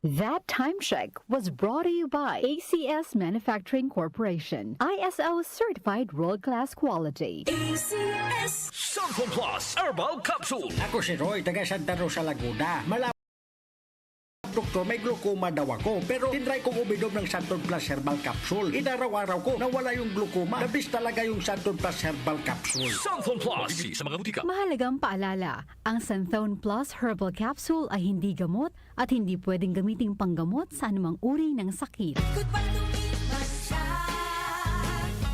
That time check was brought to you by ACS Manufacturing Corporation, ISO certified world-class quality. ACS Santon Plus Herbal Capsule. Ako si Roy, taga Santa Rosa, Laguna. Doktor, may glaucoma daw ako. Pero tinry kong uminom ng Santon Plus Herbal Capsule. Inaraw-araw ko, nawala yung glaucoma. Nabis talaga yung Santon Plus Herbal Capsule. Santon Plus. Mabibili sa mga butika. Mahalagang paalala, ang Santhone Plus Herbal Capsule ay hindi gamot at hindi pwedeng gamiting panggamot sa anumang uri ng sakit. Goodbye to me, Masya.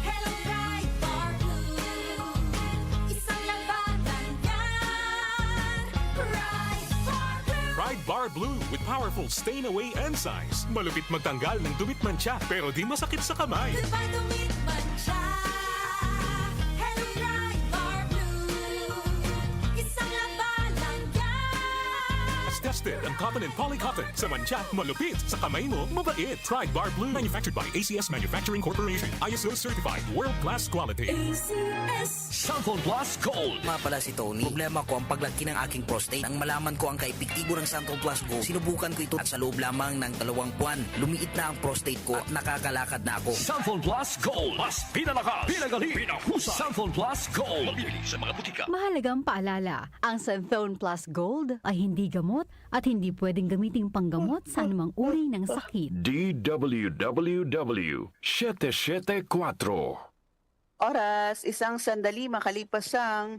Hello, Bright Bar Blue. Isang labanan yan. Bright Bar Blue. Pride Bar Blue with powerful stain-away enzymes. Malupit magtanggal ng dumit mancha pero di masakit sa kamay. Goodbye to me, Masya. Hello, Bright Bar Blue. Isang labanan yan. As tested ang cotton and polycotton. Sa mancha, malupit. Sa kamay mo, mabait. Pride Bar Blue. Manufactured by ACS Manufacturing Corporation. ISO certified. World-class quality. ACS. Santon Plus Gold. Nga pala si Tony. Problema ko ang paglaki ng aking prostate. Nang malaman ko ang kaepektibo ng Santon Plus Go, sinubukan ko ito at sa loob lamang ng 2 buwan, lumiit na ang prostate ko at nakakalakad na ako. Santon Plus Gold. Mas pinalakas, pinagaling, pinahusay. Santon Plus Gold. Mabibili sa mga butika. Mahalagang paalala, ang Santhone Plus Gold ay hindi gamot at hindi pwedeng gamiting panggamot sa anumang uri ng sakit. DWWW 774. Oras, isang sandali makalipas ang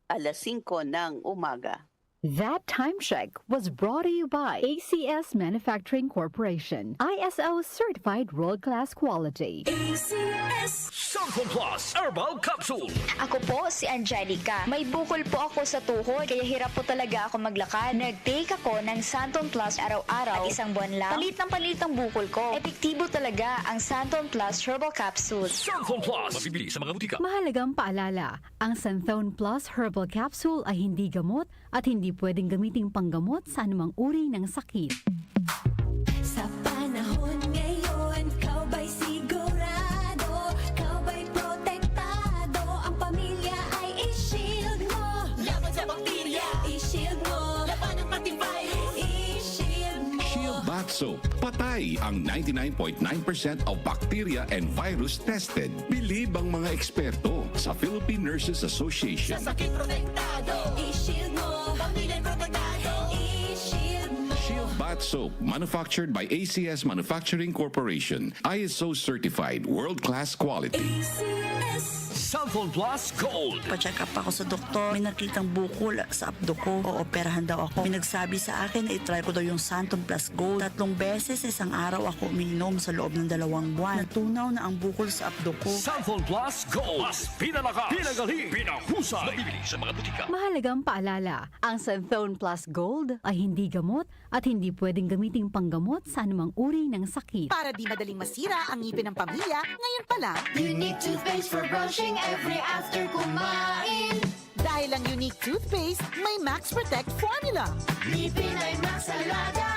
5:00 ng umaga. That time check was brought to you by ACS Manufacturing Corporation, ISO certified world-class quality. ACS. Santon Plus Herbal Capsule. Ako po si Angelica. May bukol po ako sa tuhod, kaya hirap po talaga ako maglakad. Nag-take ako ng Santon Plus araw-araw at 1 buwan lang. Palit ng bukol ko. Epektibo talaga ang Santon Plus Herbal Capsule. Santon Plus. Mabibili sa mga butika. Mahalagang paalala, ang Santhone Plus Herbal Capsule ay hindi gamot at hindi pwedeng gamiting panggamot sa anumang uri ng sakit. Sa panahon ngayon, kau ba'y sigurado? Kau ba'y protektado? Ang pamilya ay i-shield mo. Laban sa bakterya, i-shield mo. Laban ng pati virus, i-shield mo. Shield Bath Soap. Patay ang 99.9% of bacteria and virus tested. Bilib ang mga eksperto sa Philippine Nurses Association. Sa sakit protektado, i-shield mo. Pamilya protektado, i-shield mo. Shield Bath Soap, manufactured by ACS Manufacturing Corporation. ISO certified, world-class quality. ACS. Santon Plus Gold. Pa-check up ako sa doktor. May nakitang bukol sa abdo ko. Ooperahan daw ako. May nagsabi sa akin na itry ko daw yung Santon Plus Gold. 3 beses isang araw ako uminom sa loob ng 2 buwan. Natunaw na ang bukol sa abdo ko. Santon Plus Gold. Mas pinalakas, pinagaling, pinahusay. Mabibili sa mga butika. Mahalagang paalala, ang Santhone Plus Gold ay hindi gamot at hindi pwedeng gamiting panggamot sa anumang uri ng sakit. Para di madaling masira ang ngipin ng pamilya, ngayon pa lang, Unique toothpaste for brushing every after kumain. dahil ang unique toothpaste, may Max Protect formula. Ngipin ay Max Alaga,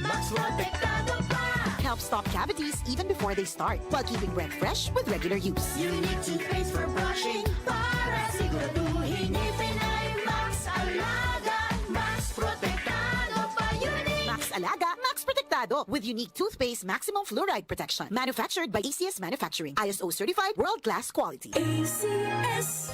Max Protektado pa. Helps stop cavities even before they start, while keeping breath fresh with regular use. Unique toothpaste for brushing para siguraduhin ngipin ay Max Alaga, Max Protektado pa. Unique. Max Alaga, Max Protectado with unique toothpaste maximum fluoride protection. Manufactured by ACS Manufacturing. ISO certified world-class quality. ACS.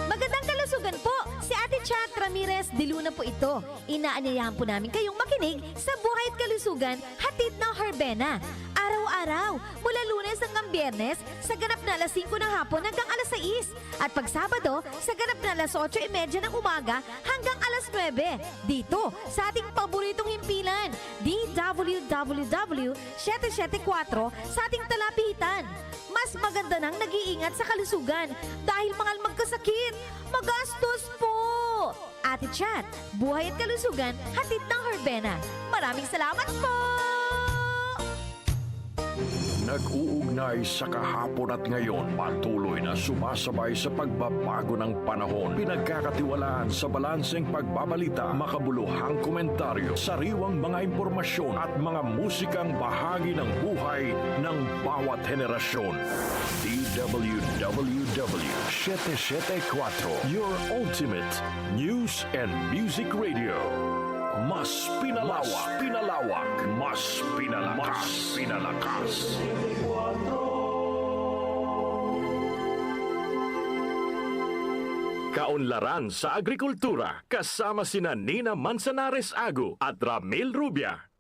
Magandang kalusugan po! Si Ate Chat Ramirez de Luna po ito. Inaanyayahan po namin kayong makinig sa Buhay at Kalusugan, hatid ng Herbena. Araw-araw, mula Lunes hanggang Biyernes, sa ganap na alas 5 ng hapon hanggang alas 6. At pag Sabado, sa ganap na alas 8:30 ng umaga hanggang alas 9. Dito, sa ating paboritong himpilan, DWWW 774 sa ating talapitan. Mas maganda nang nag-iingat sa kalusugan dahil mahal magkasakit. Magastos po! Ate Chat, Buhay at Kalusugan, hatid ng Herbena. Maraming salamat po! Nag-uugnay sa kahapon at ngayon, patuloy na sumasabay sa pagbabago ng panahon. Pinagkakatiwalaan sa balanseng pagbabalita, makabuluhang komentaryo, sariwang mga impormasyon at mga musikang bahagi ng buhay ng bawat henerasyon. DWWW 774, your ultimate news and music radio. Mas pinalawak, mas pinalakas. Kaunlaran sa agrikultura kasama sina Nina Manzanares Agu at Ramil Rubia.